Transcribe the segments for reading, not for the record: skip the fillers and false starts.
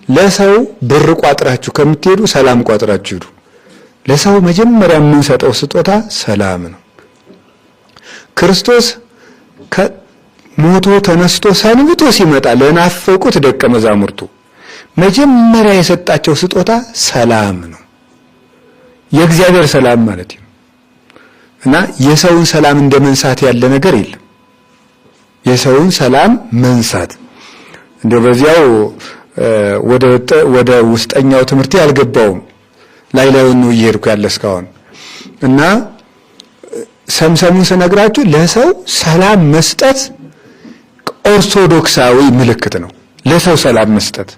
ለሰው ብር ቋጥራችሁ ከምትሄዱ ሰላም ቋጥራችሁ ሂዱ። ለሰው መጀመሪያ የምንሰጠው ስጦታ ሰላም ነው። ክርስቶስ ከሞቶ ተነስቶ ሰንብቶ ሲመጣ ለናፈቁት ደቀ መዛሙርቱ መጀመሪያ የሰጣቸው ስጦታ ሰላም ነው። የእግዚአብሔር ሰላም ማለት ነው። እና የሰውን ሰላም እንደመንሳት ያለ ነገር የለም። የሰውን ሰላም መንሳት እንደው በዚያው ወደ ውስጠኛው ትምህርት ያልገባውም ላይላዩን ነው እየሄድኩ ያለ እስካሁን። እና ሰምሰሙን ስነግራችሁ ለሰው ሰላም መስጠት ኦርቶዶክሳዊ ምልክት ነው። ለሰው ሰላም መስጠት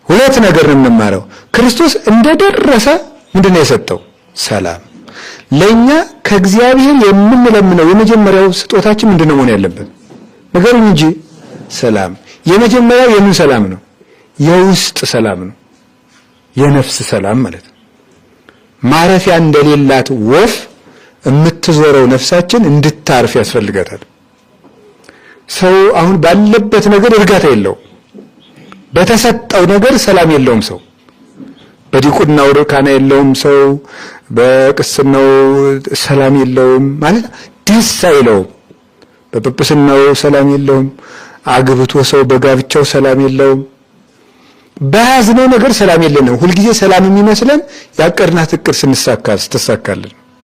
ሁለት ነገር ነው የምንማረው። ክርስቶስ እንደደረሰ ምንድነው የሰጠው? ሰላም። ለኛ ከእግዚአብሔር የምንለምነው የመጀመሪያው ስጦታችን ምንድነው መሆን ያለበት? ነገሩን እንጂ ሰላም። የመጀመሪያው የምን ሰላም ነው? የውስጥ ሰላም ነው። የነፍስ ሰላም ማለት ነው። ማረፊያ እንደሌላት ወፍ የምትዞረው ነፍሳችን እንድታርፍ ያስፈልጋታል። ሰው አሁን ባለበት ነገር እርጋታ የለውም። በተሰጠው ነገር ሰላም የለውም። ሰው በዲቁናው እርካታ የለውም። ሰው በቅስናው ሰላም የለውም ማለት ደስ አይለውም። በጵጵስናው ሰላም የለውም። አግብቶ ሰው በጋብቻው ሰላም የለውም። በያዝነው ነገር ሰላም የለንም። ሁልጊዜ ሰላም የሚመስለን ያቀርናት እቅድ ስትሳካልን